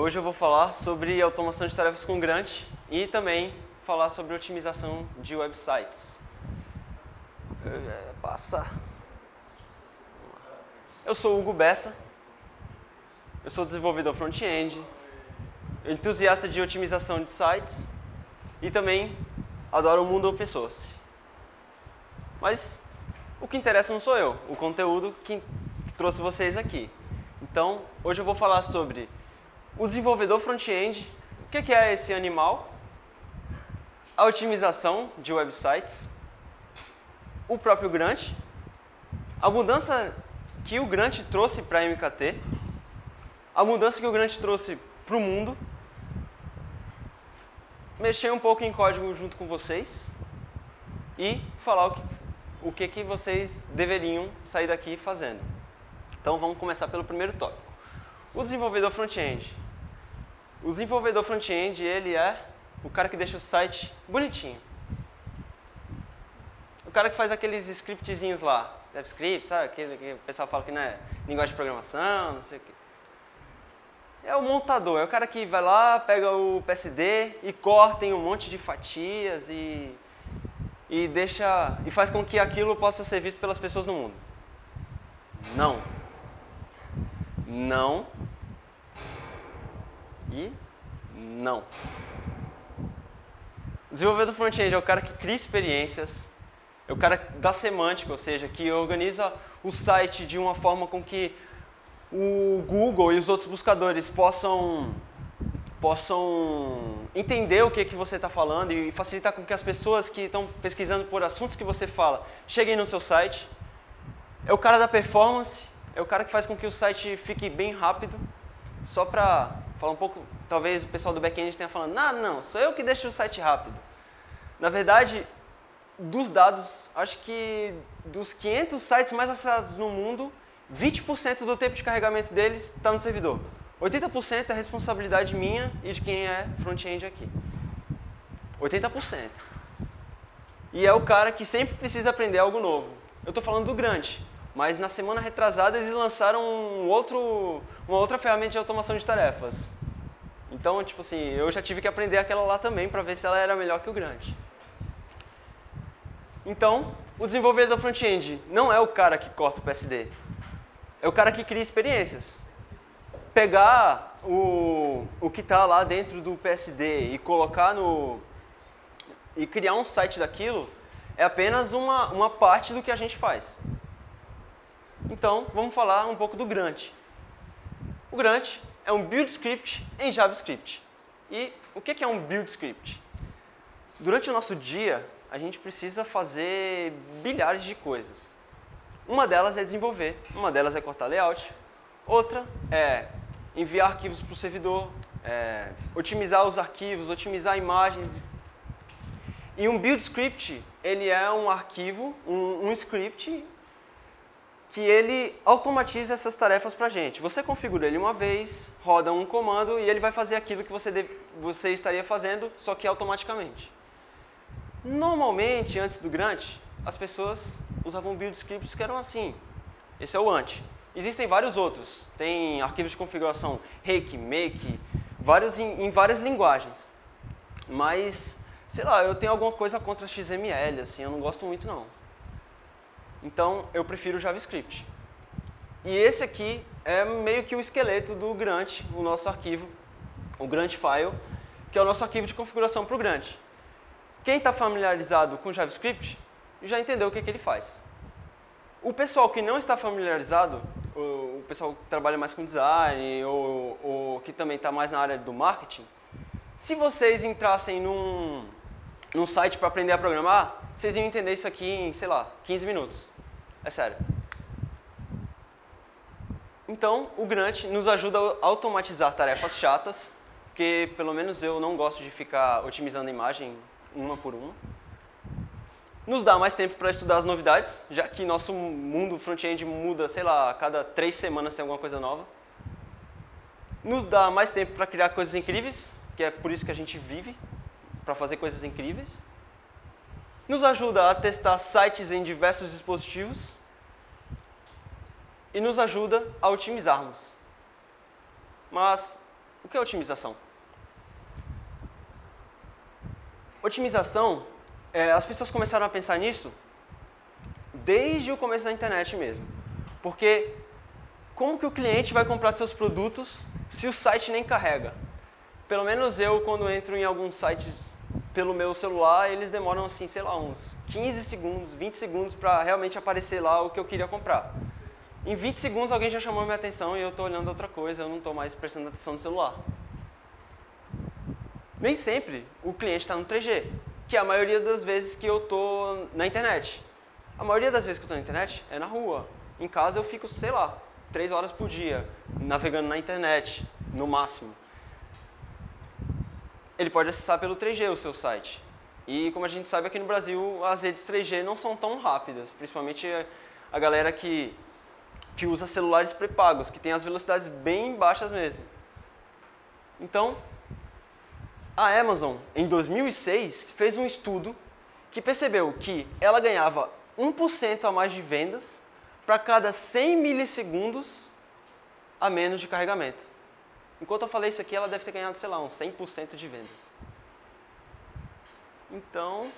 Hoje eu vou falar sobre automação de tarefas com Grunt e também falar sobre otimização de websites. Eu sou o Hugo Bessa, eu sou desenvolvedor front-end, entusiasta de otimização de sites e também adoro o mundo open source. Mas o que interessa não sou eu, o conteúdo que trouxe vocês aqui. Então, hoje eu vou falar sobre o desenvolvedor front-end, o que é esse animal, a otimização de websites, o próprio Grunt, a mudança que o Grunt trouxe para a MKT, a mudança que o Grunt trouxe para o mundo, mexer um pouco em código junto com vocês e falar o que vocês deveriam sair daqui fazendo. Então vamos começar pelo primeiro tópico. O desenvolvedor front-end. O desenvolvedor front-end, ele é o cara que deixa o site bonitinho. O cara que faz aqueles scriptzinhos lá, JavaScript, sabe? Aquele que o pessoal fala que não é linguagem de programação, não sei o quê. É o montador, é o cara que vai lá, pega o PSD e corta em um monte de fatias e faz com que aquilo possa ser visto pelas pessoas no mundo. Não. Não. E não. O desenvolvedor front-end é o cara que cria experiências, é o cara da semântica, ou seja, que organiza o site de uma forma com que o Google e os outros buscadores possam entender o que você está falando e facilitar com que as pessoas que estão pesquisando por assuntos que você fala cheguem no seu site. É o cara da performance, é o cara que faz com que o site fique bem rápido. Só para falar um pouco, talvez o pessoal do back-end tenha falando, não, sou eu que deixo o site rápido. Na verdade, dos dados, acho que dos 500 sites mais acessados no mundo, 20% do tempo de carregamento deles está no servidor. 80% é responsabilidade minha e de quem é front-end aqui. 80%. E é o cara que sempre precisa aprender algo novo. Eu estou falando do Grunt, mas na semana retrasada eles lançaram uma outra ferramenta de automação de tarefas. Então, tipo assim, eu já tive que aprender aquela lá também para ver se ela era melhor que o Grunt. Então, o desenvolvedor front-end não é o cara que corta o PSD. É o cara que cria experiências. Pegar o que está lá dentro do PSD e colocar e criar um site daquilo é apenas uma parte do que a gente faz. Então, vamos falar um pouco do Grunt. O Grunt é um build script em JavaScript. E o que é um build script? Durante o nosso dia, a gente precisa fazer bilhares de coisas. Uma delas é desenvolver, uma delas é cortar layout, outra é enviar arquivos para o servidor, otimizar os arquivos, otimizar imagens. E um build script, ele é um arquivo, um script que ele automatiza essas tarefas para a gente. Você configura ele uma vez, roda um comando e ele vai fazer aquilo que você estaria fazendo, só que automaticamente. Normalmente, antes do Grunt, as pessoas usavam build scripts que eram assim. Esse é o anti. Existem vários outros. Tem arquivos de configuração rake, make, em várias linguagens. Mas, sei lá, eu tenho alguma coisa contra XML, assim, eu não gosto muito não. Então, eu prefiro o JavaScript. E esse aqui é meio que o esqueleto do Grunt, o nosso arquivo, o Grunt File, que é o nosso arquivo de configuração para o Grunt. Quem está familiarizado com JavaScript já entendeu o que ele faz. O pessoal que não está familiarizado, o pessoal que trabalha mais com design ou que também está mais na área do marketing, se vocês entrassem num site para aprender a programar, vocês iam entender isso aqui em, sei lá, 15 minutos. É sério. Então, o Grunt nos ajuda a automatizar tarefas chatas, porque pelo menos eu não gosto de ficar otimizando a imagem uma por uma. Nos dá mais tempo para estudar as novidades, já que nosso mundo front-end muda, sei lá, a cada 3 semanas tem alguma coisa nova. Nos dá mais tempo para criar coisas incríveis, que é por isso que a gente vive, para fazer coisas incríveis. Nos ajuda a testar sites em diversos dispositivos. E nos ajuda a otimizarmos. Mas O que é otimização? Otimização, as pessoas começaram a pensar nisso desde o começo da internet mesmo. Porque como que o cliente vai comprar seus produtos se o site nem carrega? Pelo menos eu, quando entro em alguns sites pelo meu celular, eles demoram assim, sei lá, uns 15 segundos, 20 segundos para realmente aparecer lá o que eu queria comprar. Em 20 segundos alguém já chamou minha atenção e eu estou olhando outra coisa, eu não estou mais prestando atenção no celular. Nem sempre o cliente está no 3G, que é a maioria das vezes que eu estou na internet. A maioria das vezes que eu estou na internet é na rua. Em casa eu fico, sei lá, 3 horas por dia, navegando na internet, no máximo. Ele pode acessar pelo 3G o seu site. E como a gente sabe, aqui no Brasil as redes 3G não são tão rápidas, principalmente a galera que usa celulares pré-pagos, que tem as velocidades bem baixas mesmo. Então, a Amazon, em 2006, fez um estudo que percebeu que ela ganhava 1% a mais de vendas para cada 100 milissegundos a menos de carregamento. Enquanto eu falei isso aqui, ela deve ter ganhado, sei lá, uns 100% de vendas. Então,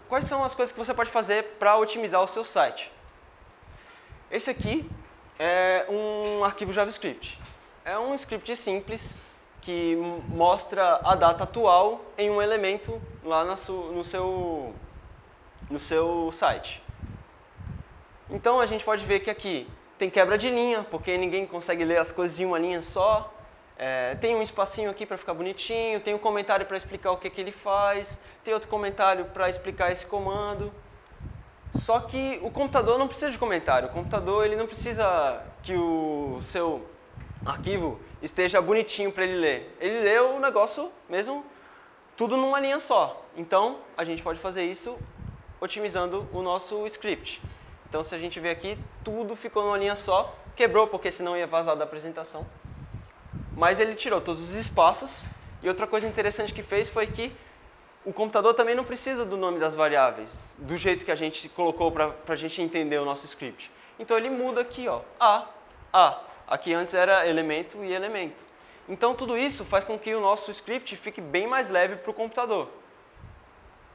quais são as coisas que você pode fazer para otimizar o seu site? Esse aqui é um arquivo JavaScript. É um script simples que mostra a data atual em um elemento lá no seu site. Então a gente pode ver que aqui tem quebra de linha, porque ninguém consegue ler as coisas em uma linha só. Tem um espacinho aqui para ficar bonitinho, tem um comentário para explicar o que ele faz, tem outro comentário para explicar esse comando. Só que o computador não precisa de comentário, o computador ele não precisa que o seu arquivo esteja bonitinho para ele ler. Ele lê o negócio mesmo, tudo numa linha só. Então, a gente pode fazer isso otimizando o nosso script. Então, se a gente ver aqui, tudo ficou numa linha só, quebrou porque senão ia vazar da apresentação. Mas ele tirou todos os espaços. E outra coisa interessante que fez foi que o computador também não precisa do nome das variáveis, do jeito que a gente colocou para a gente entender o nosso script. Então, ele muda aqui, ó, A. Aqui antes era elemento e elemento. Então, tudo isso faz com que o nosso script fique bem mais leve para o computador.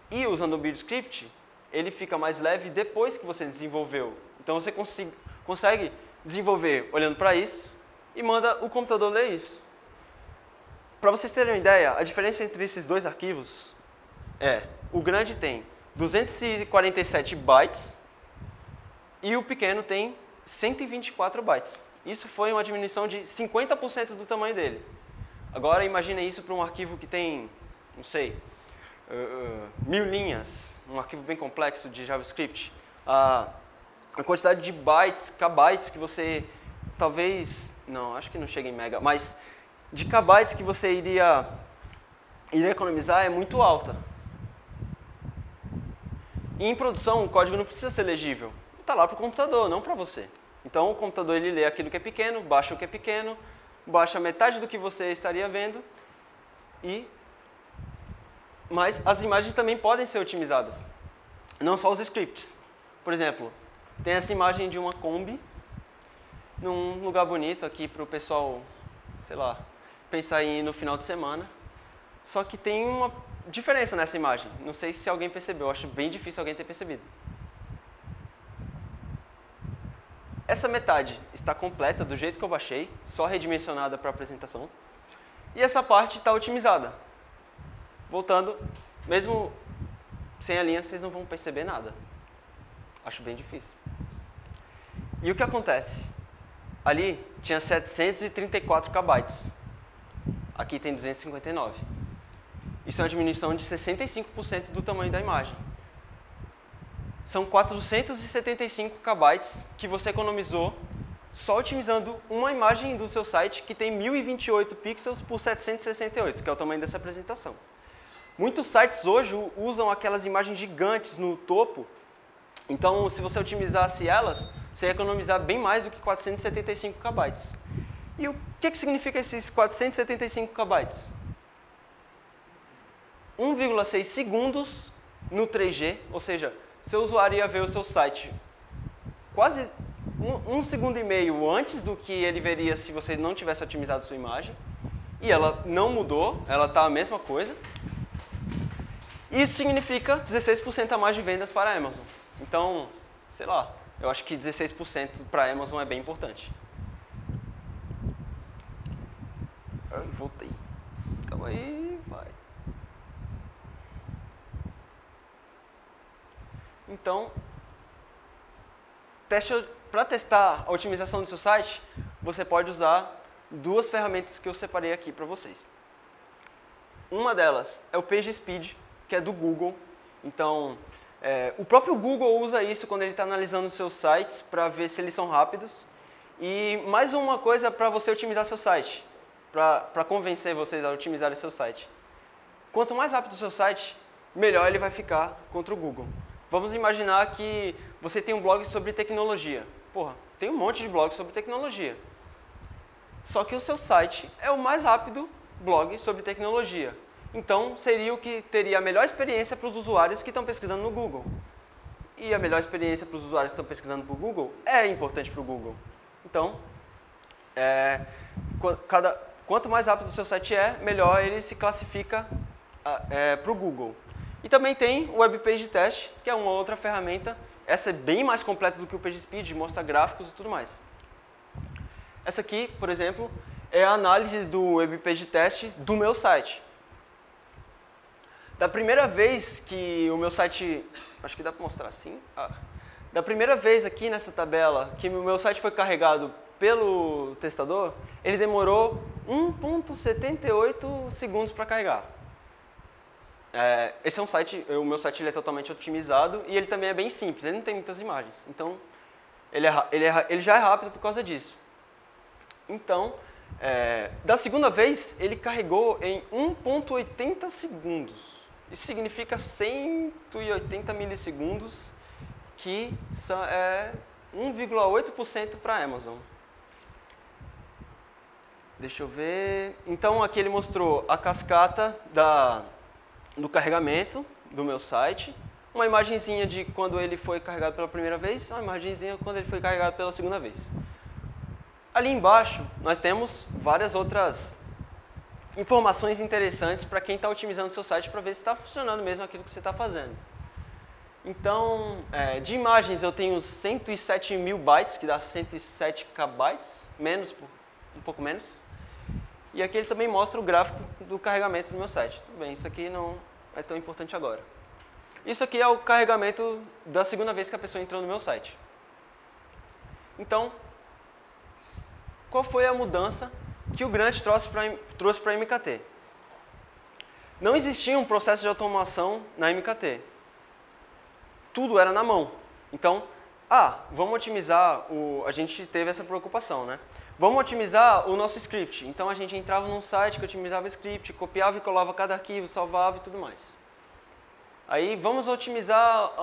E usando o build script, ele fica mais leve depois que você desenvolveu. Então, você consegue desenvolver olhando para isso e manda o computador ler isso. Para vocês terem uma ideia, a diferença entre esses dois arquivos o grande tem 247 bytes e o pequeno tem 124 bytes. Isso foi uma diminuição de 50% do tamanho dele. Agora imagine isso para um arquivo que tem, não sei, 1000 linhas, um arquivo bem complexo de JavaScript. A quantidade de bytes, kbytes que você talvez, não, acho que não chega em mega, mas de kbytes que você iria economizar é muito alta. E em produção o código não precisa ser legível, está lá para o computador, não para você. Então o computador ele lê aquilo que é pequeno, baixa o que é pequeno, baixa metade do que você estaria vendo, mas as imagens também podem ser otimizadas, não só os scripts. Por exemplo, tem essa imagem de uma Kombi, num lugar bonito aqui para o pessoal, sei lá, pensar em ir no final de semana. Só que tem uma diferença nessa imagem, não sei se alguém percebeu, acho bem difícil alguém ter percebido. Essa metade está completa do jeito que eu baixei, só redimensionada para a apresentação. E essa parte está otimizada. Voltando, mesmo sem a linha, vocês não vão perceber nada. Acho bem difícil. E o que acontece? Ali tinha 734 kbytes. Aqui tem 259. Isso é uma diminuição de 65% do tamanho da imagem. São 475 kbytes que você economizou só otimizando uma imagem do seu site que tem 1028 pixels por 768, que é o tamanho dessa apresentação. Muitos sites hoje usam aquelas imagens gigantes no topo, então se você otimizasse elas, você ia economizar bem mais do que 475 kbytes. E o que significa esses 475 kbytes? 1,6 segundos no 3G, ou seja, seu usuário ia ver o seu site quase um segundo e meio antes do que ele veria se você não tivesse otimizado sua imagem. E ela não mudou, ela está a mesma coisa. Isso significa 16% a mais de vendas para a Amazon. Então, sei lá, eu acho que 16% para a Amazon é bem importante. Voltei. Calma aí, vai. Então, para testar a otimização do seu site, você pode usar duas ferramentas que eu separei aqui para vocês. Uma delas é o PageSpeed, que é do Google. Então, o próprio Google usa isso quando ele está analisando os seus sites para ver se eles são rápidos. E mais uma coisa para você otimizar seu site, para convencer vocês a otimizar o seu site. Quanto mais rápido o seu site, melhor ele vai ficar contra o Google. Vamos imaginar que você tem um blog sobre tecnologia. Porra, tem um monte de blogs sobre tecnologia. Só que o seu site é o mais rápido blog sobre tecnologia. Então, seria o que teria a melhor experiência para os usuários que estão pesquisando no Google. E a melhor experiência para os usuários que estão pesquisando para o Google é importante para o Google. Então, quanto mais rápido o seu site é, melhor ele se classifica para o Google. E também tem o Web Page Test, que é uma outra ferramenta. Essa é bem mais completa do que o PageSpeed, mostra gráficos e tudo mais. Essa aqui, por exemplo, é a análise do Web Page Test do meu site. Da primeira vez que o meu site... Acho que dá para mostrar assim. Da primeira vez aqui nessa tabela que o meu site foi carregado pelo testador, ele demorou 1,78 segundos para carregar. Esse é um site, o meu site ele é totalmente otimizado e ele também é bem simples, ele não tem muitas imagens. Então, ele já é rápido por causa disso. Então, da segunda vez, ele carregou em 1,80 segundos. Isso significa 180 milissegundos, que é 1,8% para a Amazon. Deixa eu ver. Então, aqui ele mostrou a cascata do carregamento do meu site, uma imagenzinha de quando ele foi carregado pela primeira vez, uma imagenzinha quando ele foi carregado pela segunda vez. Ali embaixo, nós temos várias outras informações interessantes para quem está otimizando seu site para ver se está funcionando mesmo aquilo que você está fazendo. Então, de imagens eu tenho 107 mil bytes, que dá 107 KB, um pouco menos. E aqui ele também mostra o gráfico do carregamento do meu site. Tudo bem, isso aqui não é tão importante agora. Isso aqui é o carregamento da segunda vez que a pessoa entrou no meu site. Então, qual foi a mudança que o Grant trouxe para a MKT? Não existia um processo de automação na MKT. Tudo era na mão. Então, vamos otimizar a gente teve essa preocupação, né? Vamos otimizar o nosso script. Então, a gente entrava num site que otimizava o script, copiava e colava cada arquivo, salvava e tudo mais. Aí, vamos otimizar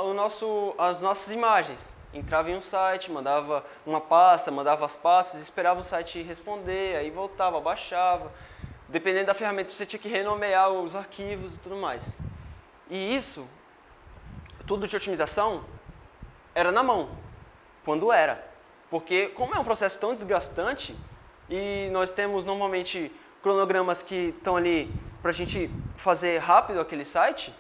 as nossas imagens. Entrava em um site, mandava uma pasta, mandava as pastas, esperava o site responder, aí voltava, baixava. Dependendo da ferramenta, você tinha que renomear os arquivos e tudo mais. E isso, tudo de otimização, era na mão, quando era. Porque, como é um processo tão desgastante, e nós temos normalmente cronogramas que estão ali para a gente fazer rápido aquele site,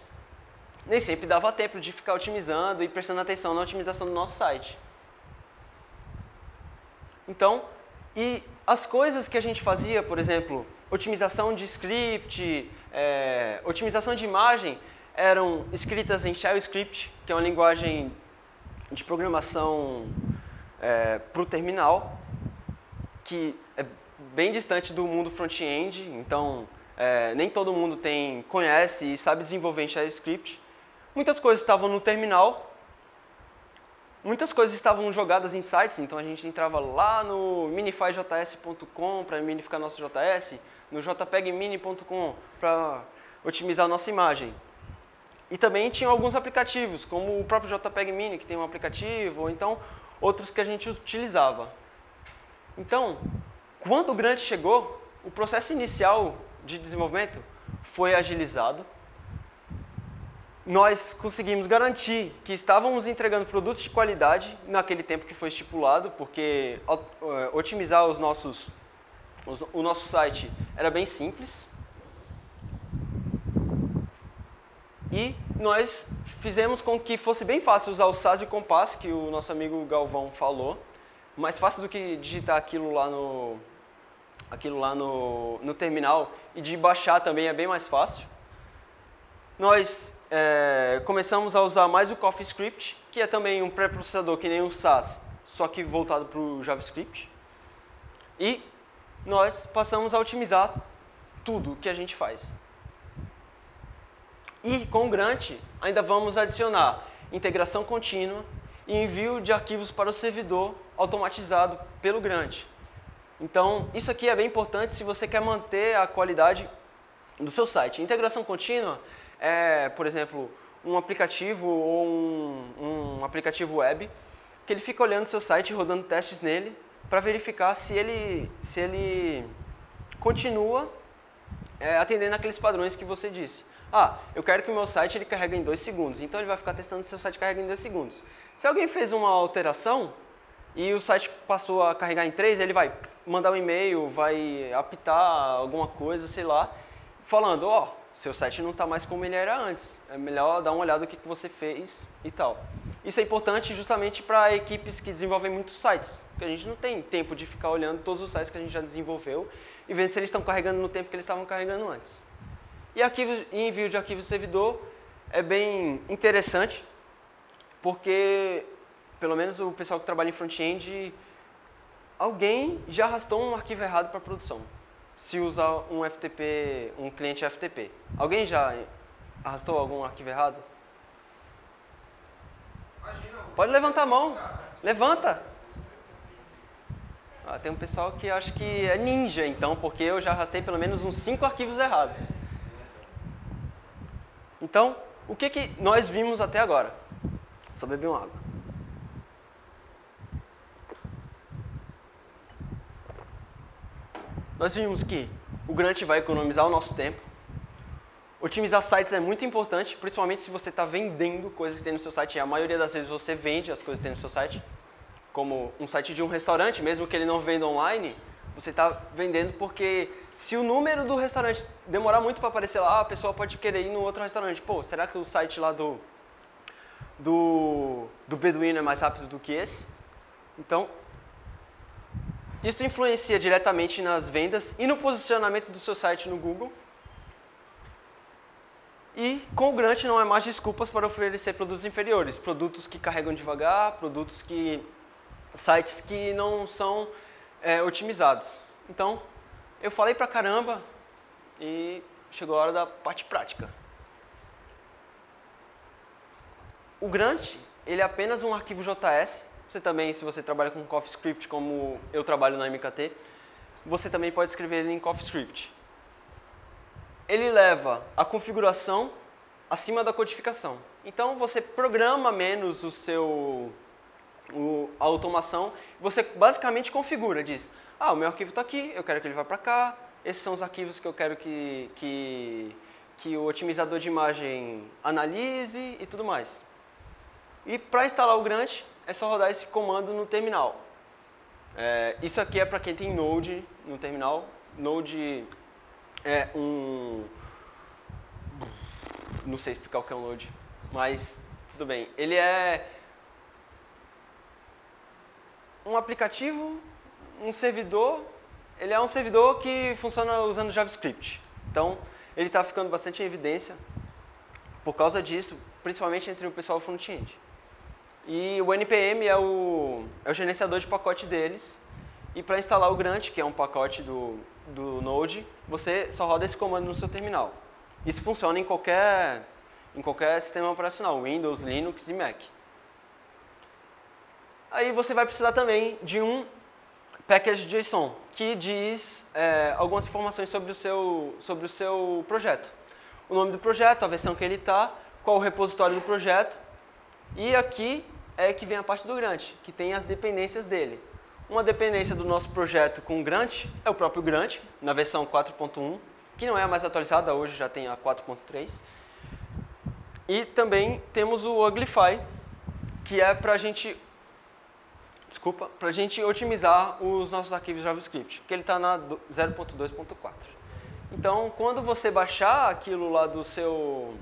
nem sempre dava tempo de ficar otimizando e prestando atenção na otimização do nosso site. Então, e as coisas que a gente fazia, por exemplo, otimização de script, otimização de imagem, eram escritas em Shell Script, que é uma linguagem de programação para o terminal, que é bem distante do mundo front-end, então nem todo mundo conhece e sabe desenvolver em Shell Script. Muitas coisas estavam no terminal, muitas coisas estavam jogadas em sites, então a gente entrava lá no minifyjs.com para minificar nosso JS, no jpegmini.com para otimizar a nossa imagem. E também tinha alguns aplicativos, como o próprio JPEG Mini, que tem um aplicativo, ou então outros que a gente utilizava. Então, quando o Grant chegou, o processo inicial de desenvolvimento foi agilizado. nós conseguimos garantir que estávamos entregando produtos de qualidade naquele tempo que foi estipulado, porque otimizar o nosso site era bem simples. E nós fizemos com que fosse bem fácil usar o SAS e o Compass, que o nosso amigo Galvão falou, mais fácil do que digitar aquilo lá no terminal, e de baixar também é bem mais fácil. Nós começamos a usar mais o CoffeeScript, que é também um pré-processador que nem o SAS, só que voltado para o JavaScript. E nós passamos a otimizar tudo que a gente faz. E com o Grunt ainda vamos adicionar integração contínua e envio de arquivos para o servidor automatizado pelo Grunt. Então, isso aqui é bem importante se você quer manter a qualidade do seu site. Integração contínua é, por exemplo, um aplicativo ou um aplicativo web que ele fica olhando o seu site e rodando testes nele para verificar se ele continua atendendo aqueles padrões que você disse. Ah, eu quero que o meu site ele carregue em 2 segundos, então ele vai ficar testando se o seu site carrega em 2 segundos. Se alguém fez uma alteração e o site passou a carregar em 3, ele vai mandar um e-mail, vai apitar alguma coisa, sei lá, falando, ó, seu site não está mais como ele era antes, é melhor dar uma olhada no que você fez e tal. Isso é importante justamente para equipes que desenvolvem muitos sites, porque a gente não tem tempo de ficar olhando todos os sites que a gente já desenvolveu e vendo se eles estão carregando no tempo que eles estavam carregando antes. E envio de arquivo do servidor é bem interessante, porque, pelo menos o pessoal que trabalha em front-end, alguém já arrastou um arquivo errado para produção, se usa um FTP, um cliente FTP. Alguém já arrastou algum arquivo errado? Pode levantar a mão. Levanta. Ah, tem um pessoal que acha que é ninja, então, porque eu já arrastei pelo menos uns 5 arquivos errados. Então, o que nós vimos até agora? Só beber uma água. Nós vimos que o Grunt vai economizar o nosso tempo. Otimizar sites é muito importante, principalmente se você está vendendo coisas que tem no seu site. E a maioria das vezes você vende as coisas que tem no seu site. Como um site de um restaurante, mesmo que ele não venda online, você está vendendo porque se o número do restaurante demorar muito para aparecer lá, a pessoa pode querer ir no outro restaurante. Pô, será que o site lá do Beduíno é mais rápido do que esse? Então, isso influencia diretamente nas vendas e no posicionamento do seu site no Google. E com o Grunt não é mais desculpas para oferecer produtos inferiores, produtos que carregam devagar, sites que não são otimizados. Então, eu falei pra caramba e chegou a hora da parte prática. O Grunt, ele é apenas um arquivo JS. Você também, se você trabalha com CoffeeScript, como eu trabalho na MKT, você também pode escrever ele em CoffeeScript. Ele leva a configuração acima da codificação. Então, você programa menos a automação, você basicamente configura, diz, o meu arquivo está aqui, eu quero que ele vá para cá, esses são os arquivos que eu quero que o otimizador de imagem analise e tudo mais. E para instalar o Grunt, é só rodar esse comando no terminal. Isso aqui é para quem tem Node no terminal. Node é não sei explicar o que é um Node, mas tudo bem. Ele é um aplicativo, um servidor. Ele é um servidor que funciona usando JavaScript. Então, ele está ficando bastante em evidência por causa disso, principalmente entre o pessoal front-end. E o NPM é o gerenciador de pacote deles. E para instalar o Grunt, que é um pacote do Node, você só roda esse comando no seu terminal. Isso funciona em qualquer sistema operacional, Windows, Linux e Mac. Aí você vai precisar também de um package.json, que diz algumas informações sobre o seu projeto. O nome do projeto, a versão que ele está, qual o repositório do projeto. E aqui é que vem a parte do Grunt, que tem as dependências dele. Uma dependência do nosso projeto com o Grunt é o próprio Grunt, na versão 4.1, que não é a mais atualizada, hoje já tem a 4.3. E também temos o Uglify, que é para a gente otimizar os nossos arquivos JavaScript, que ele está na 0.2.4. Então, quando você baixar aquilo lá do seu...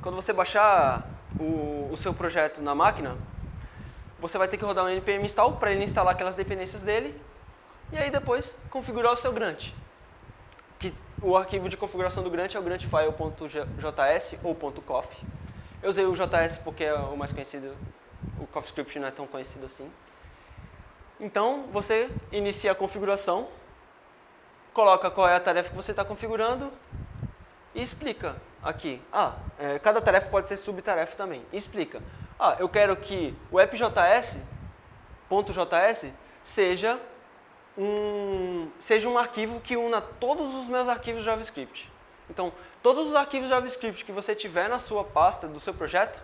quando você baixar o seu projeto na máquina, você vai ter que rodar um npm install para ele instalar aquelas dependências dele, e aí depois configurar o seu Grunt. Que o arquivo de configuração do Grunt é o gruntfile.js ou .coff. Eu usei o JS porque é o mais conhecido, o CoffeeScript não é tão conhecido assim. Então, você inicia a configuração, coloca qual é a tarefa que você está configurando e explica aqui. Cada tarefa pode ter subtarefa também. E explica. Eu quero que o appjs.js seja um arquivo que una todos os meus arquivos JavaScript. Então, todos os arquivos JavaScript que você tiver na sua pasta do seu projeto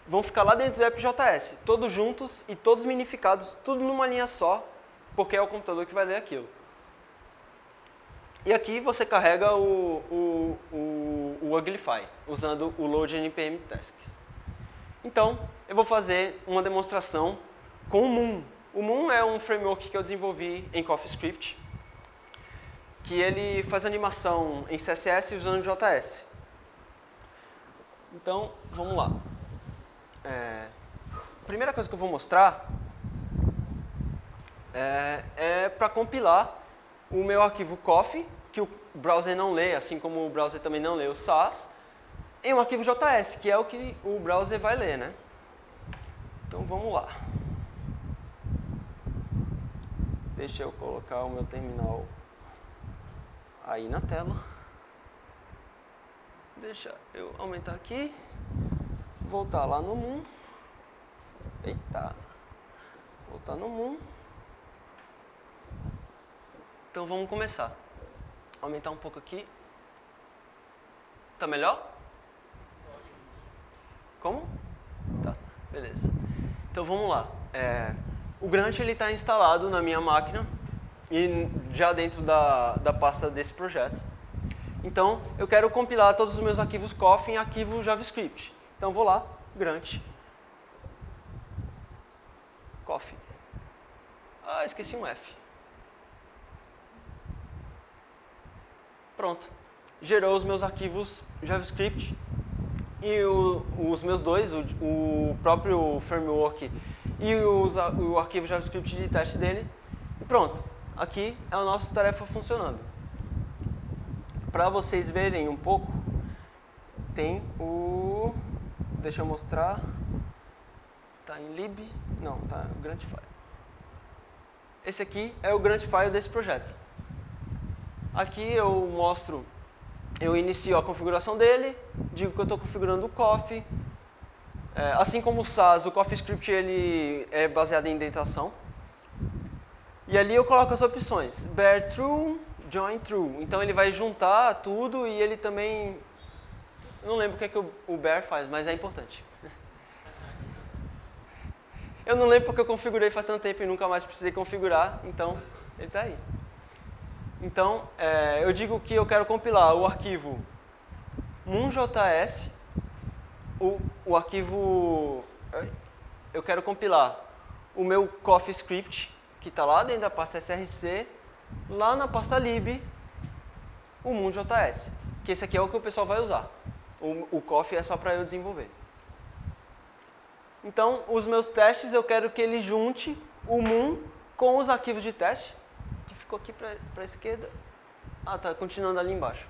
vão ficar lá dentro do appjs, todos juntos e todos minificados, tudo numa linha só, porque é o computador que vai ler aquilo. E aqui você carrega o Uglify, usando o load npm tasks. Então, eu vou fazer uma demonstração com o Moon. O Moon é um framework que eu desenvolvi em CoffeeScript, que ele faz animação em CSS usando JS. Então, vamos lá. A primeira coisa que eu vou mostrar é para compilar o meu arquivo Coffee, que o browser não lê, assim como o browser também não lê o Sass, em um arquivo JS, que é o que o browser vai ler, né? Então, vamos lá. Deixa eu colocar o meu terminal aí na tela. Deixa eu aumentar aqui. Voltar lá no Moon. Eita. Voltar no Moon. Então vamos começar. Aumentar um pouco aqui. Tá melhor? Como? Tá, beleza. Então vamos lá. O Grunt está instalado na minha máquina e já dentro da pasta desse projeto. Então, eu quero compilar todos os meus arquivos Coffee em arquivo JavaScript. Então, vou lá, Grunt, Coffee. Esqueci um F. Pronto. Gerou os meus arquivos JavaScript e os meus dois, o próprio framework e o arquivo JavaScript de teste dele. E pronto. Aqui é a nossa tarefa funcionando. Para vocês verem um pouco, tem o... Deixa eu mostrar. Está em lib? Não, está no Gruntfile. Esse aqui é o Gruntfile desse projeto. Aqui eu mostro, eu inicio a configuração dele, digo que eu estou configurando o Coffee. Assim como o Sass, o CoffeeScript ele é baseado em indentação. E ali eu coloco as opções, bear true, join true. Então ele vai juntar tudo e ele também... Eu não lembro o que é que o bear faz, mas é importante. Eu não lembro porque eu configurei faz tanto tempo e nunca mais precisei configurar, então ele está aí. Então, eu digo que eu quero compilar o arquivo moon.js, o arquivo... Eu quero compilar o meu CoffeeScript, que está lá dentro da pasta src, lá na pasta lib, o moon.js, que esse aqui é o que o pessoal vai usar. O Coffee é só para eu desenvolver. Então, os meus testes, eu quero que ele junte o Moon com os arquivos de teste, que ficou aqui para a esquerda. Tá continuando ali embaixo.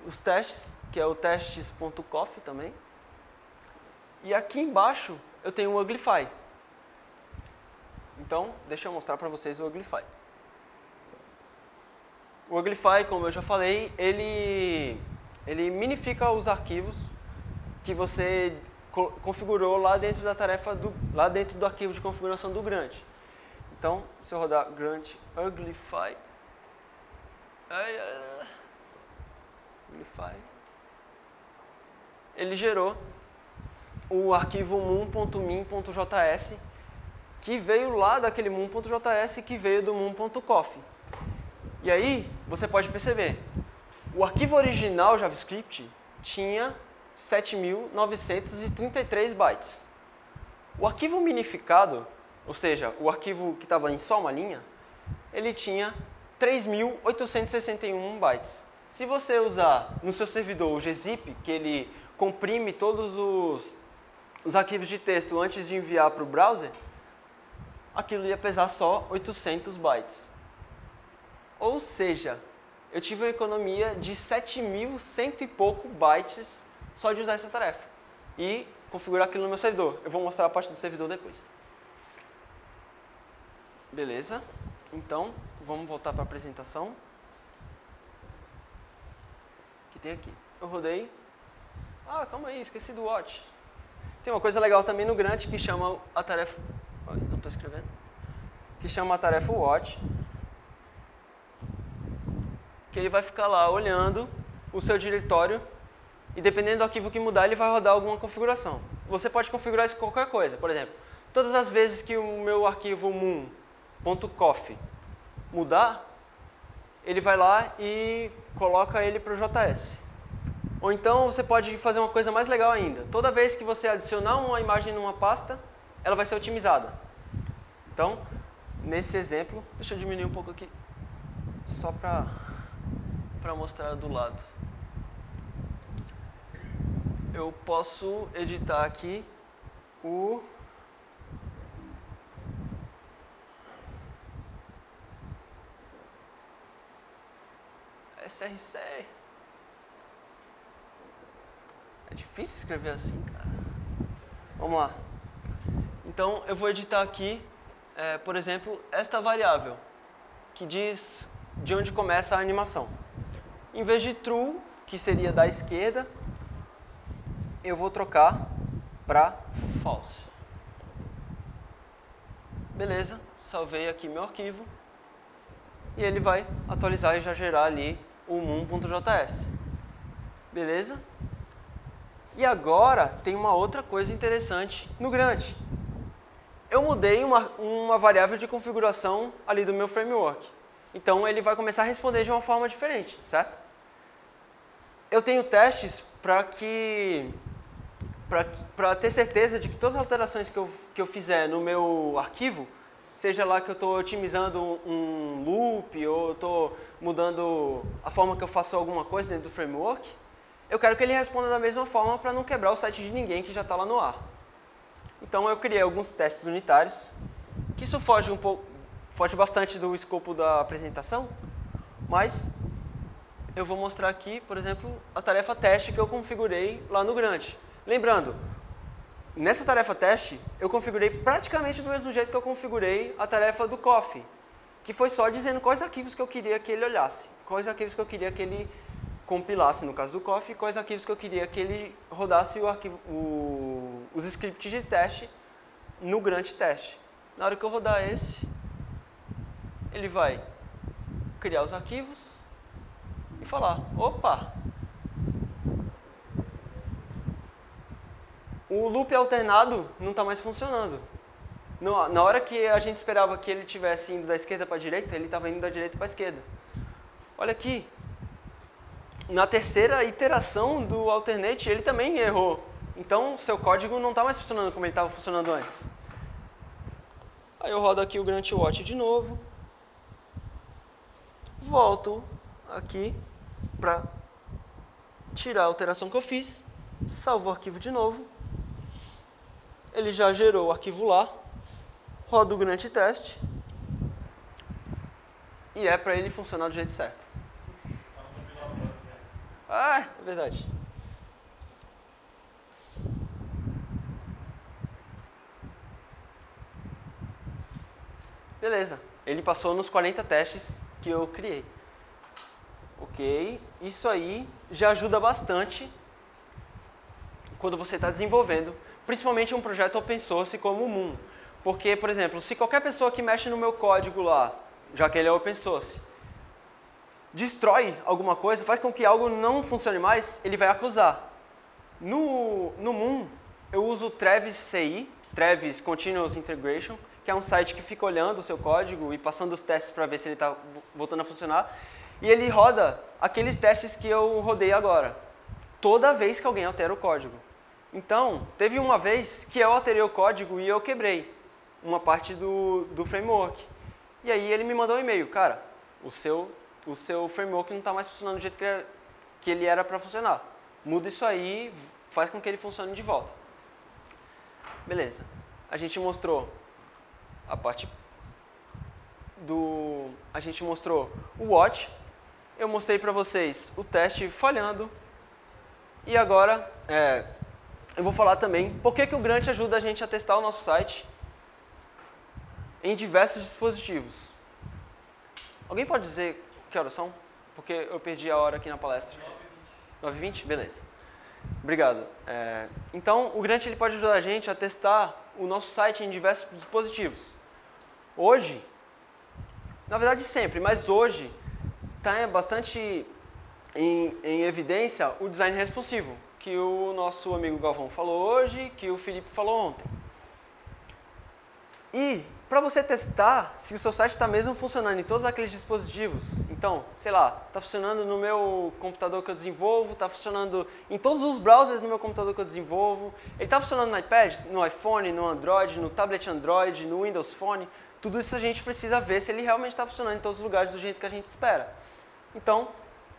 Os testes, que é o testes.coffee também. E aqui embaixo, eu tenho o Uglify. Então, deixa eu mostrar para vocês o Uglify. O Uglify, como eu já falei, ele minifica os arquivos que você configurou lá dentro da tarefa, lá dentro do arquivo de configuração do Grunt. Então, se eu rodar Grunt Uglify, ele gerou o arquivo moon.min.js, que veio lá daquele moon.js que veio do moon.coffee. E aí, você pode perceber, o arquivo original JavaScript tinha 7.933 bytes. O arquivo minificado, ou seja, o arquivo que estava em só uma linha, ele tinha 3.861 bytes. Se você usar no seu servidor o gzip, que ele comprime todos os arquivos de texto antes de enviar para o browser, aquilo ia pesar só 800 bytes. Ou seja, eu tive uma economia de 7.100 e pouco bytes só de usar essa tarefa. E configurar aquilo no meu servidor. Eu vou mostrar a parte do servidor depois. Beleza. Então, vamos voltar para a apresentação. O que tem aqui? Eu rodei. Ah, calma aí, esqueci do watch. Tem uma coisa legal também no Grant que chama a tarefa... Não estou escrevendo. Que chama a tarefa watch. Que ele vai ficar lá olhando o seu diretório e dependendo do arquivo que mudar, ele vai rodar alguma configuração. Você pode configurar isso com qualquer coisa. Por exemplo, todas as vezes que o meu arquivo moon.coffee mudar, ele vai lá e coloca ele para o JS. Ou então você pode fazer uma coisa mais legal ainda. Toda vez que você adicionar uma imagem numa pasta, ela vai ser otimizada. Então, nesse exemplo, deixa eu diminuir um pouco aqui, só para mostrar do lado. Eu posso editar aqui o SRC. É difícil escrever assim, cara. Vamos lá. Então, eu vou editar aqui, por exemplo, esta variável, que diz de onde começa a animação. Em vez de true, que seria da esquerda, eu vou trocar para false. Beleza, salvei aqui meu arquivo. E ele vai atualizar e já gerar ali o moon.js. Beleza? E agora tem uma outra coisa interessante no Grant. Eu mudei uma variável de configuração ali do meu framework. Então ele vai começar a responder de uma forma diferente, certo? Eu tenho testes para ter certeza de que todas as alterações que eu fizer no meu arquivo, seja lá que eu estou otimizando um loop ou estou mudando a forma que eu faço alguma coisa dentro do framework, eu quero que ele responda da mesma forma para não quebrar o site de ninguém que já está lá no ar. Então eu criei alguns testes unitários, que isso foge bastante do escopo da apresentação, mas eu vou mostrar aqui, por exemplo, a tarefa teste que eu configurei lá no Grant. Lembrando, nessa tarefa teste, eu configurei praticamente do mesmo jeito que eu configurei a tarefa do Coffee, que foi só dizendo quais arquivos que eu queria que ele olhasse, quais arquivos que eu queria que ele compilasse, no caso do Coffee, e quais arquivos que eu queria que ele rodasse os scripts de teste no Grant teste. Na hora que eu rodar esse, ele vai criar os arquivos e falar, opa, o loop alternado não está mais funcionando. Na hora que a gente esperava que ele estivesse indo da esquerda para a direita, ele estava indo da direita para a esquerda. Olha aqui, na terceira iteração do alternate, ele também errou. Então, seu código não está mais funcionando como ele estava funcionando antes. Aí eu rodo aqui o Grant Watch de novo. Volto aqui para tirar a alteração que eu fiz. Salvo o arquivo de novo. Ele já gerou o arquivo lá. Rodo o Grant teste. E é para ele funcionar do jeito certo. Ah, é verdade. Beleza. Ele passou nos 40 testes que eu criei. Ok. Isso aí já ajuda bastante quando você está desenvolvendo, principalmente um projeto open source como o Moon. Porque, por exemplo, se qualquer pessoa que mexe no meu código lá, já que ele é open source, destrói alguma coisa, faz com que algo não funcione mais, ele vai acusar. No Moon, eu uso o Travis CI, Travis Continuous Integration, que é um site que fica olhando o seu código e passando os testes para ver se ele está voltando a funcionar. E ele roda aqueles testes que eu rodei agora. toda vez que alguém altera o código. Então, teve uma vez que eu alterei o código e eu quebrei uma parte do framework. E aí ele me mandou um e-mail, cara, o seu framework não está mais funcionando do jeito que ele era para funcionar. Muda isso aí, faz com que ele funcione de volta. Beleza. A gente mostrou a parte a gente mostrou o watch. Eu mostrei para vocês o teste falhando. E agora, eu vou falar também por que o Grunt ajuda a gente a testar o nosso site em diversos dispositivos. Alguém pode dizer que horas são? Porque eu perdi a hora aqui na palestra. 9h20? Beleza. Obrigado. Então, o Grunt ele pode ajudar a gente a testar o nosso site em diversos dispositivos. Hoje, na verdade sempre, mas hoje está bastante em evidência o design responsivo, que o nosso amigo Galvão falou hoje, que o Felipe falou ontem. E para você testar se o seu site está mesmo funcionando em todos aqueles dispositivos, então, sei lá, está funcionando no meu computador que eu desenvolvo, está funcionando em todos os browsers no meu computador que eu desenvolvo, ele está funcionando no iPad, no iPhone, no Android, no tablet Android, no Windows Phone, tudo isso a gente precisa ver se ele realmente está funcionando em todos os lugares do jeito que a gente espera. Então,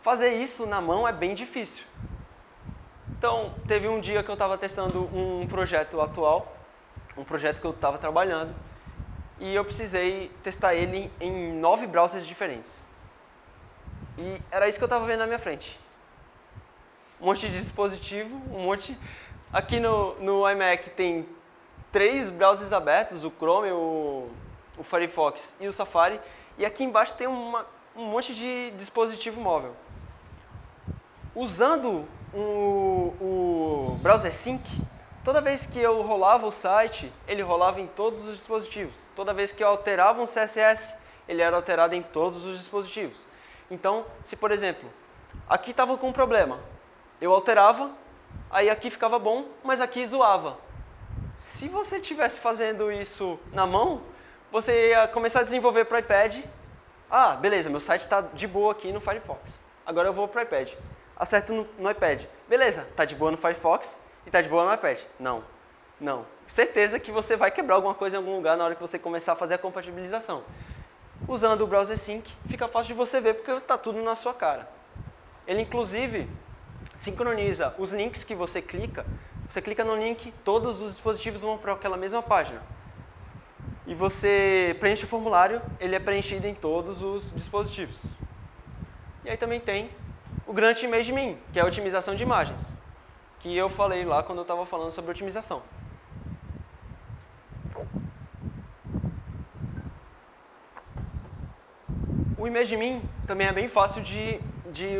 fazer isso na mão é bem difícil. Então, teve um dia que eu estava testando um projeto atual, um projeto que eu estava trabalhando, e eu precisei testar ele em 9 browsers diferentes. E era isso que eu estava vendo na minha frente. Um monte de dispositivo, um monte... Aqui no iMac tem 3 browsers abertos, o Chrome, o Firefox e o Safari, e aqui embaixo tem um monte de dispositivo móvel. Usando o Browser Sync, toda vez que eu rolava o site, ele rolava em todos os dispositivos. Toda vez que eu alterava um CSS, ele era alterado em todos os dispositivos. Então, se por exemplo, aqui estava com um problema, eu alterava, aí aqui ficava bom, mas aqui zoava. Se você estivesse fazendo isso na mão, você ia começar a desenvolver para o iPad. Ah, beleza, meu site está de boa aqui no Firefox. Agora eu vou para o iPad. Acerto no iPad. Beleza, está de boa no Firefox e está de boa no iPad. Não, não. Certeza que você vai quebrar alguma coisa em algum lugar na hora que você começar a fazer a compatibilização. Usando o Browser Sync, fica fácil de você ver porque está tudo na sua cara. Ele, inclusive, sincroniza os links que você clica. Você clica no link, todos os dispositivos vão para aquela mesma página. E você preenche o formulário, ele é preenchido em todos os dispositivos. E aí também tem o Grunt Image Min, que é a otimização de imagens, que eu falei lá quando eu estava falando sobre otimização. O Image Min também é bem fácil de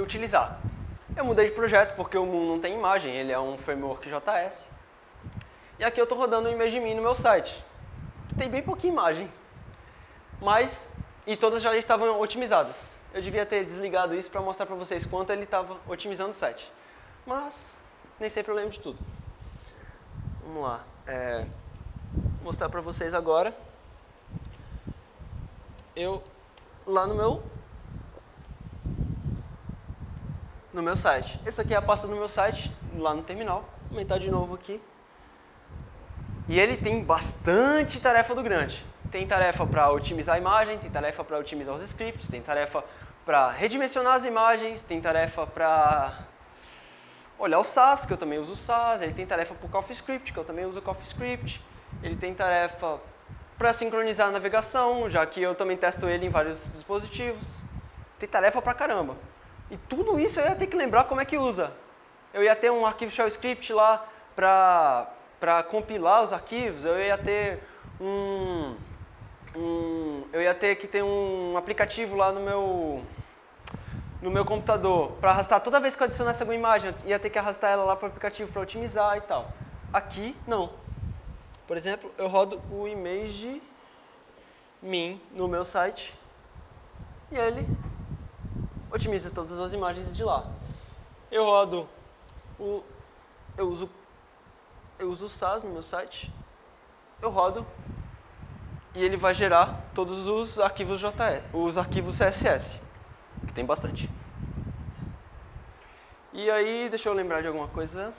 utilizar. Eu mudei de projeto porque o Moon não tem imagem, ele é um framework JS. E aqui eu estou rodando o Image Min no meu site. Tem bem pouquinha imagem, e todas já estavam otimizadas. Eu devia ter desligado isso para mostrar para vocês quanto ele estava otimizando o site. Mas nem sempre eu lembro de tudo. Vamos lá. Vou mostrar para vocês agora. Lá no meu site. Essa aqui é a pasta do meu site, lá no terminal. Vou aumentar de novo aqui. E ele tem bastante tarefa do Grunt. Tem tarefa para otimizar a imagem, tem tarefa para otimizar os scripts, tem tarefa para redimensionar as imagens, tem tarefa para olhar o SAS, que eu também uso o SAS, ele tem tarefa para o CoffeeScript, que eu também uso o CoffeeScript, ele tem tarefa para sincronizar a navegação, já que eu também testo ele em vários dispositivos. Tem tarefa pra caramba. E tudo isso eu ia ter que lembrar como é que usa. Eu ia ter um arquivo shell script lá para compilar os arquivos, eu ia ter que ter um aplicativo lá no meu computador para arrastar. Toda vez que eu adicionasse alguma imagem, eu ia ter que arrastar ela lá para o aplicativo para otimizar e tal. Aqui, não. Por exemplo, eu rodo o Image Min no meu site e ele otimiza todas as imagens de lá. Eu rodo eu uso o SAS no meu site, eu rodo e ele vai gerar todos os arquivos os arquivos CSS, que tem bastante. E aí, deixa eu lembrar de alguma coisa.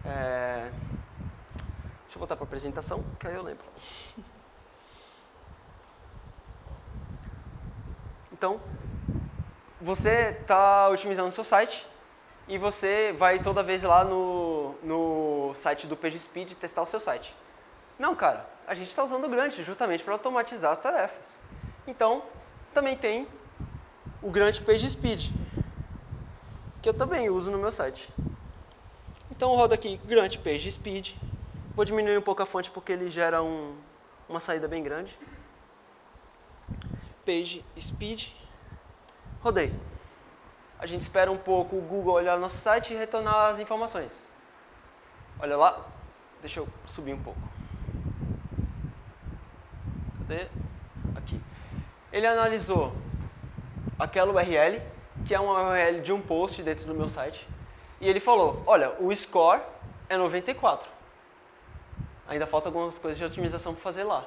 Deixa eu voltar para a apresentação, que aí eu lembro. Então, você está otimizando o seu site e você vai toda vez lá no site do PageSpeed testar o seu site. Não, cara, a gente está usando o Grunt justamente para automatizar as tarefas. Então, também tem o Grunt PageSpeed, que eu também uso no meu site. Então, eu rodo aqui Grunt PageSpeed. Vou diminuir um pouco a fonte porque ele gera uma saída bem grande. PageSpeed. Rodei. A gente espera um pouco o Google olhar no nosso site e retornar as informações. Olha lá. Deixa eu subir um pouco. Cadê? Aqui. Ele analisou aquela URL, que é uma URL de um post dentro do meu site. E ele falou, olha, o score é 94. Ainda falta algumas coisas de otimização para fazer lá.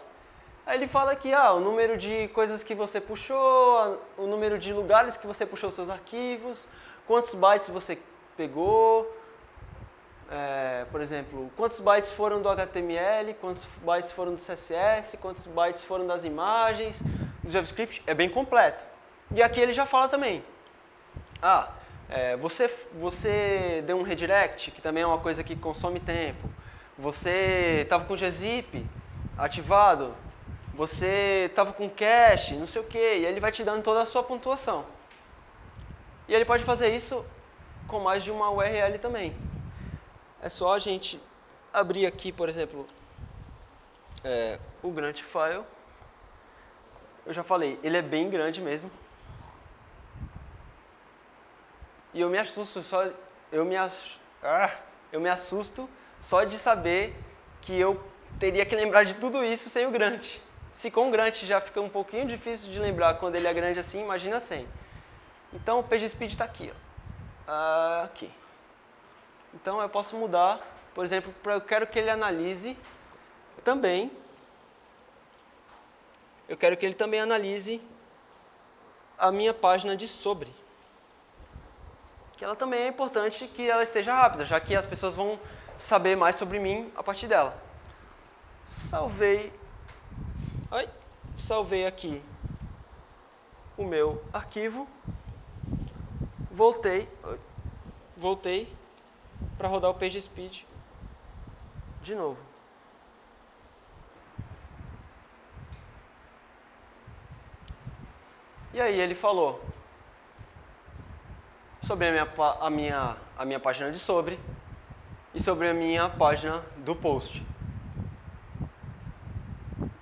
Aí ele fala que o número de coisas que você puxou, o número de lugares que você puxou seus arquivos, quantos bytes você pegou, por exemplo, quantos bytes foram do HTML, quantos bytes foram do CSS, quantos bytes foram das imagens, do JavaScript, é bem completo. E aqui ele já fala também, você deu um redirect, que também é uma coisa que consome tempo, você estava com o gzip ativado, você estava com cache, não sei o que, e ele vai te dando toda a sua pontuação. E ele pode fazer isso com mais de uma URL também. É só a gente abrir aqui, por exemplo, o Grunt File. Eu já falei, ele é bem grande mesmo. E eu me assusto só de saber que eu teria que lembrar de tudo isso sem o Grunt. Se com o Grunt já fica um pouquinho difícil de lembrar quando ele é grande assim, imagina sem. Então o PageSpeed está aqui. Aqui. Então eu posso mudar, por exemplo, eu quero que ele analise também. Eu quero que ele também analise a minha página de sobre. Que ela também é importante que ela esteja rápida, já que as pessoas vão saber mais sobre mim a partir dela. Salvei aqui o meu arquivo, voltei para rodar o PageSpeed de novo. E aí ele falou sobre a minha página de sobre e sobre a minha página do post.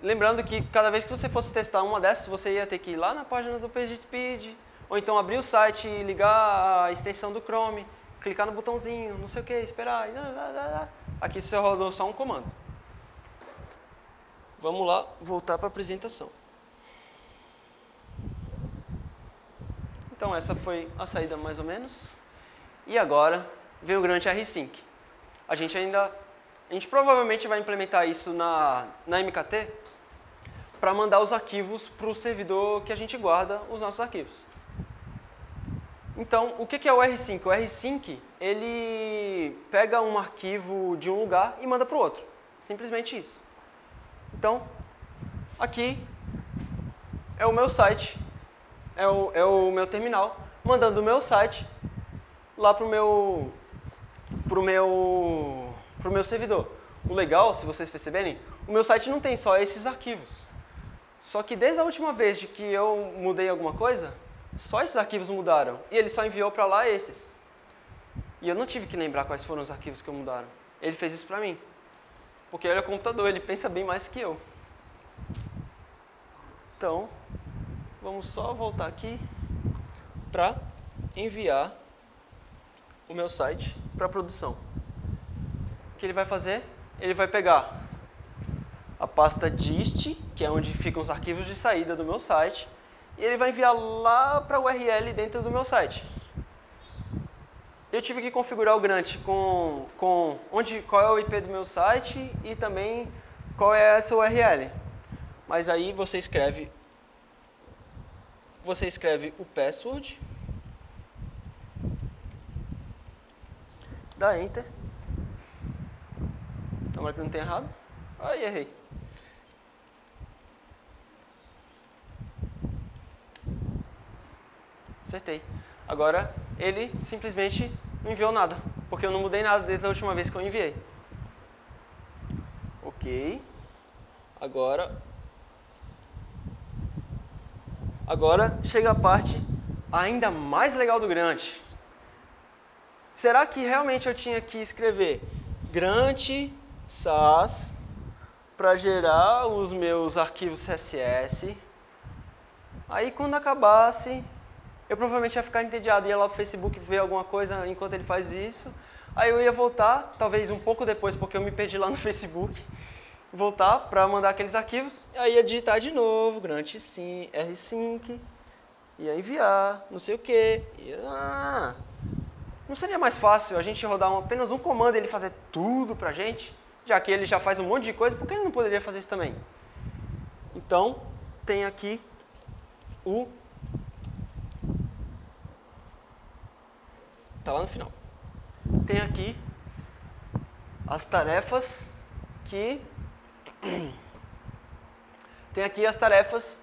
Lembrando que cada vez que você fosse testar uma dessas, você ia ter que ir lá na página do PageSpeed, ou então abrir o site e ligar a extensão do Chrome, clicar no botãozinho, não sei o que, esperar. Aqui você rodou só um comando. Vamos lá, voltar para a apresentação. Então essa foi a saída mais ou menos. E agora vem o Grunt rsync. A gente provavelmente vai implementar isso na MKT para mandar os arquivos para o servidor que a gente guarda os nossos arquivos. Então, o que é o rsync? O rsync, ele pega um arquivo de um lugar e manda para o outro. Simplesmente isso. Então, aqui é o meu site, é o meu terminal, mandando o meu site lá para o meu servidor. O legal, se vocês perceberem, o meu site não tem só esses arquivos. Só que desde a última vez de que eu mudei alguma coisa, só esses arquivos mudaram. E ele só enviou para lá esses. E eu não tive que lembrar quais foram os arquivos que eu mudaram. Ele fez isso para mim. Porque ele é o computador, ele pensa bem mais que eu. Então, vamos só voltar aqui para enviar o meu site para produção. O que ele vai fazer? Ele vai pegar a pasta dist, que é onde ficam os arquivos de saída do meu site, e ele vai enviar lá para a URL dentro do meu site. Eu tive que configurar o Grunt com qual é o IP do meu site e também qual é essa URL. Mas aí você escreve o password dá Enter. Tomara que não tenha errado. Ai, errei. Acertei. Agora, ele simplesmente não enviou nada, porque eu não mudei nada desde a última vez que eu enviei. Ok. Agora chega a parte ainda mais legal do Grant. Será que realmente eu tinha que escrever Grant SAS para gerar os meus arquivos CSS? Aí quando acabasse, eu provavelmente ia ficar entediado, ia lá pro Facebook ver alguma coisa enquanto ele faz isso. Aí eu ia voltar, talvez um pouco depois, porque eu me perdi lá no Facebook, voltar para mandar aqueles arquivos, e aí ia digitar de novo, Grant R5, ia enviar, não sei o que. Não seria mais fácil a gente rodar apenas um comando e ele fazer tudo pra gente? Já que ele já faz um monte de coisa, por que ele não poderia fazer isso também? Então, tem aqui o... Tá lá no final. Tem aqui as tarefas que... Tem aqui as tarefas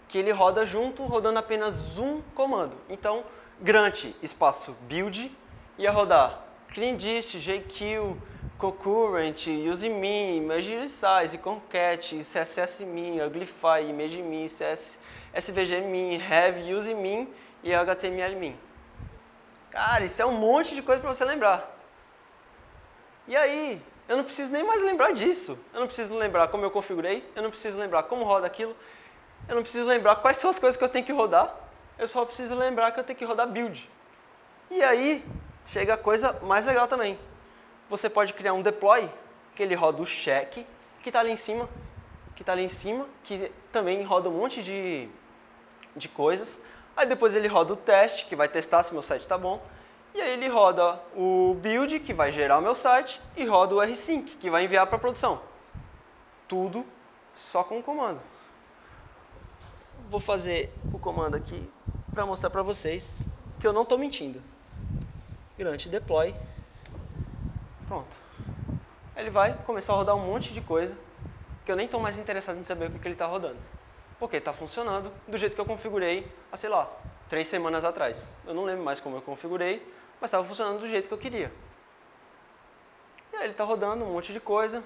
que ele roda junto, rodando apenas um comando. Então, Grant, espaço build, ia rodar cleandist, JQ, concurrent, usemin, merge-resize, concat, cssmin, uglify, imagemin, svgmin, have, usemin e htmlmin. Cara, isso é um monte de coisa para você lembrar. E aí, eu não preciso nem mais lembrar disso. Eu não preciso lembrar como eu configurei, eu não preciso lembrar como roda aquilo, eu não preciso lembrar quais são as coisas que eu tenho que rodar, eu só preciso lembrar que eu tenho que rodar build. E aí, chega a coisa mais legal também. Você pode criar um deploy, que ele roda o check, que está ali em cima, que também roda um monte de coisas. Aí depois ele roda o teste, que vai testar se meu site está bom. E aí ele roda o build, que vai gerar o meu site, e roda o rsync, que vai enviar para a produção. Tudo só com um comando. Vou fazer o comando aqui para mostrar para vocês que eu não estou mentindo. Grant deploy. Pronto. Ele vai começar a rodar um monte de coisa que eu nem estou mais interessado em saber o que ele está rodando. Porque está funcionando do jeito que eu configurei há, sei lá, 3 semanas atrás. Eu não lembro mais como eu configurei, mas estava funcionando do jeito que eu queria. E aí ele está rodando um monte de coisa.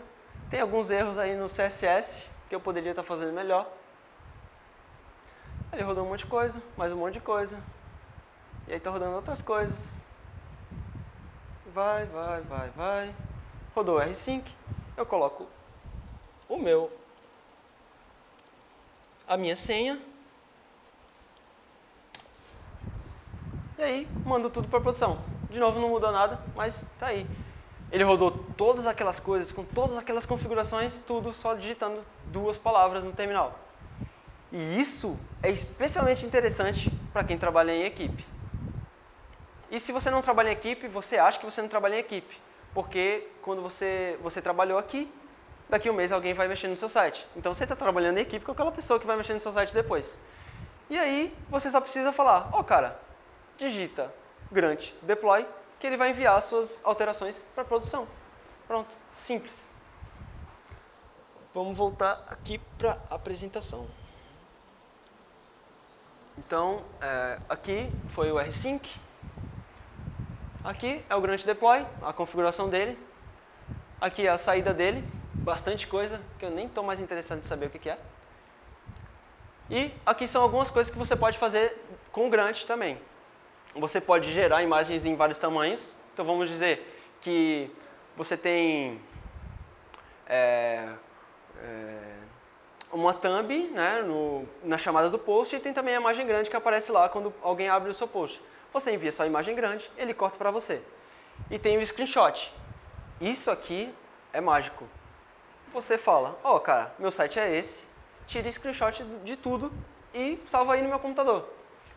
Tem alguns erros aí no CSS que eu poderia estar fazendo melhor. Ele rodou um monte de coisa, mais um monte de coisa. E aí está rodando outras coisas. Vai. Rodou o rsync. Eu coloco a minha senha. E aí, mando tudo para produção. De novo, não mudou nada, mas tá aí. Ele rodou todas aquelas coisas, com todas aquelas configurações, tudo só digitando 2 palavras no terminal. E isso é especialmente interessante para quem trabalha em equipe. E se você não trabalha em equipe, você acha que você não trabalha em equipe. Porque quando você trabalhou aqui, daqui a um mês alguém vai mexer no seu site. Então você está trabalhando em equipe com aquela pessoa que vai mexer no seu site depois. E aí você só precisa falar, cara, digita Grant deploy, que ele vai enviar as suas alterações para a produção. Pronto, simples. Vamos voltar aqui para a apresentação. Então, aqui foi o rsync. Aqui é o Grant deploy, a configuração dele. Aqui é a saída dele, bastante coisa que eu nem estou mais interessado em saber o que é. E aqui são algumas coisas que você pode fazer com o Grant também. Você pode gerar imagens em vários tamanhos. Então vamos dizer que você tem uma thumb, né, na chamada do post, e tem também a imagem grande que aparece lá quando alguém abre o seu post. Você envia sua imagem grande, ele corta para você. E tem o screenshot. Isso aqui é mágico. Você fala, cara, meu site é esse, tira screenshot de tudo e salva aí no meu computador.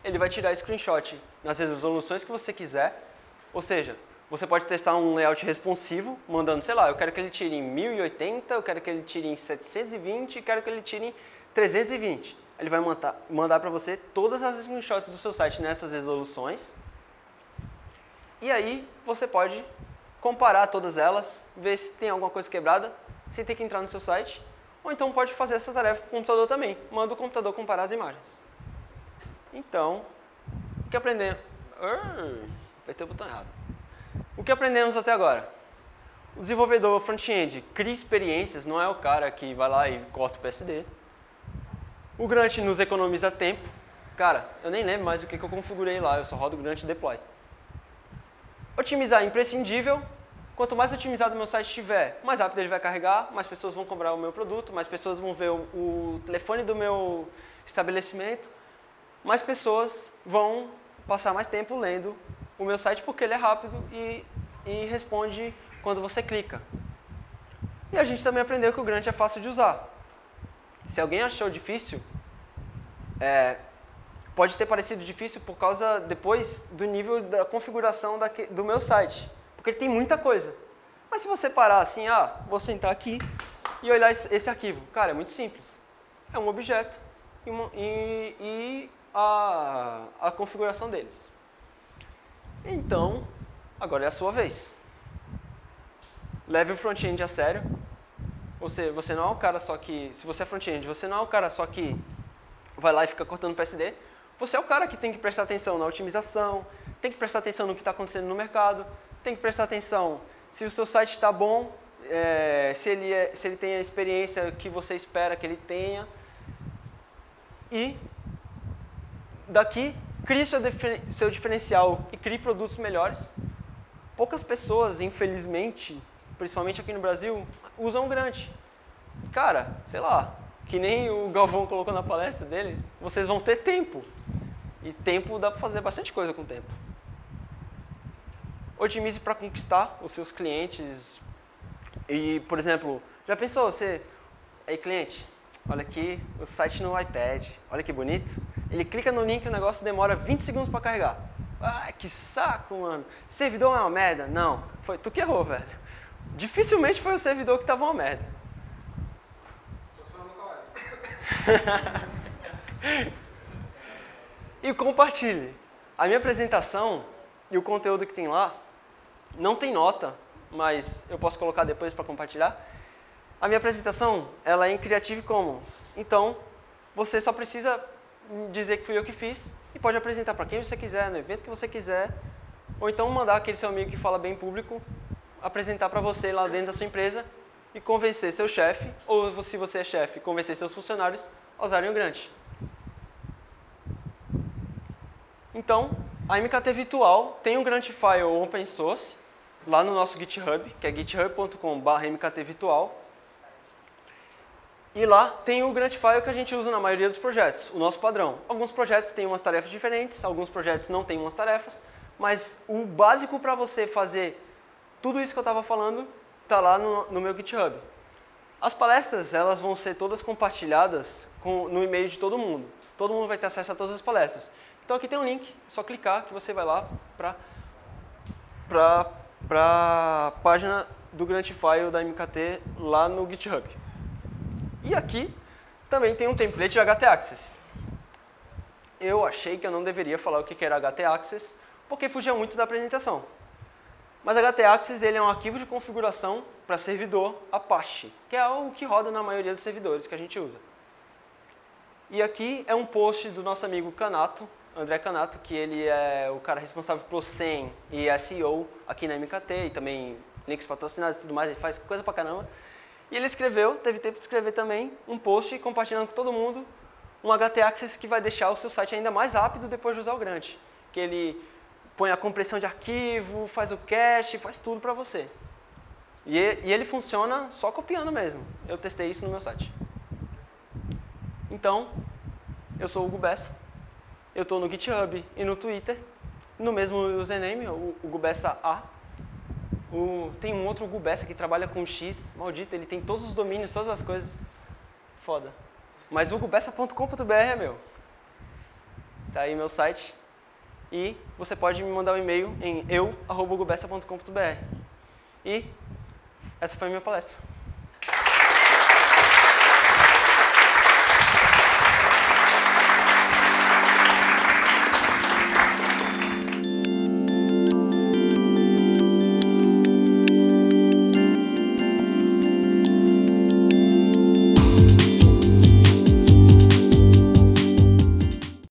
Ele vai tirar screenshot nas resoluções que você quiser, ou seja, você pode testar um layout responsivo, mandando, sei lá, eu quero que ele tire em 1080, eu quero que ele tire em 720, eu quero que ele tire em 320. Ele vai mandar para você todas as screenshots do seu site nessas resoluções. E aí você pode comparar todas elas, ver se tem alguma coisa quebrada, sem ter que entrar no seu site. Ou então pode fazer essa tarefa com o computador também. Manda o computador comparar as imagens. Então, o que aprendemos... Apertei o botão errado. O que aprendemos até agora? O desenvolvedor front-end cria experiências, não é o cara que vai lá e corta o PSD. O Grunt nos economiza tempo. Cara, eu nem lembro mais o que eu configurei lá, eu só rodo o Grunt Deploy. Otimizar é imprescindível. Quanto mais otimizado o meu site estiver, mais rápido ele vai carregar, mais pessoas vão comprar o meu produto, mais pessoas vão ver o telefone do meu estabelecimento, mais pessoas vão passar mais tempo lendo o meu site porque ele é rápido e responde quando você clica. E a gente também aprendeu que o Grunt é fácil de usar. Se alguém achou difícil, pode ter parecido difícil por causa, depois, do nível da configuração do meu site. Porque ele tem muita coisa. Mas se você parar assim, vou sentar aqui e olhar esse arquivo. Cara, é muito simples. É um objeto e a configuração deles. Então, agora é a sua vez. Leve o front-end a sério. Você não é o cara só que... Se você é front-end, você não é o cara só que vai lá e fica cortando PSD. Você é o cara que tem que prestar atenção na otimização, tem que prestar atenção no que está acontecendo no mercado, tem que prestar atenção se o seu site está bom, se ele tem a experiência que você espera que ele tenha. E daqui, crie seu diferencial e crie produtos melhores. Poucas pessoas, infelizmente, principalmente aqui no Brasil, usam o Grunt. Cara, sei lá, que nem o Galvão colocou na palestra dele, vocês vão ter tempo. E tempo dá para fazer bastante coisa com o tempo. Otimize para conquistar os seus clientes. E, por exemplo, já pensou você... Ei, cliente, olha aqui o site no iPad. Olha que bonito. Ele clica no link e o negócio demora 20 segundos para carregar. Ah, que saco, mano. Servidor é uma merda? Não. Foi tu que errou, velho. Dificilmente foi o servidor que estava uma merda. Só se for no web. E compartilhe. A minha apresentação e o conteúdo que tem lá não tem nota, mas eu posso colocar depois para compartilhar. A minha apresentação ela é em Creative Commons. Então, você só precisa dizer que fui eu que fiz e pode apresentar para quem você quiser, no evento que você quiser, ou então mandar aquele seu amigo que fala bem público apresentar para você lá dentro da sua empresa e convencer seu chefe, ou se você é chefe, convencer seus funcionários a usarem o Grunt. Então, a MKT Virtual tem um Gruntify open source lá no nosso GitHub, que é github.com/mktvirtual. E lá tem o Gruntify que a gente usa na maioria dos projetos, o nosso padrão. Alguns projetos têm umas tarefas diferentes, alguns projetos não têm umas tarefas, mas o básico para você fazer tudo isso que eu estava falando está lá no meu GitHub. As palestras elas vão ser todas compartilhadas no e-mail de todo mundo. Todo mundo vai ter acesso a todas as palestras. Então aqui tem um link, é só clicar que você vai lá para a página do Gruntify da MKT lá no GitHub. E aqui também tem um template de htaccess. Eu achei que eu não deveria falar o que era htaccess, porque fugia muito da apresentação. Mas htaccess ele é um arquivo de configuração para servidor Apache, que é o que roda na maioria dos servidores que a gente usa. E aqui é um post do nosso amigo Canato, André Canato, que ele é o cara responsável por SEM e SEO aqui na MKT e também links patrocinados e tudo mais, ele faz coisa pra caramba. E ele escreveu, teve tempo de escrever também, um post compartilhando com todo mundo um htaccess que vai deixar o seu site ainda mais rápido depois de usar o Grunt. Que ele põe a compressão de arquivo, faz o cache, faz tudo para você. E ele funciona só copiando mesmo. Eu testei isso no meu site. Então, eu sou o Hugo Bessa. Eu estou no GitHub e no Twitter, no mesmo username, o Hugo Bessa A. Tem um outro Hugo Bessa que trabalha com X, maldito, ele tem todos os domínios, todas as coisas. Foda. Mas hugobessa.com.br é meu. Tá aí meu site. E você pode me mandar um e-mail em eu@hugobessa.com.br. E essa foi a minha palestra.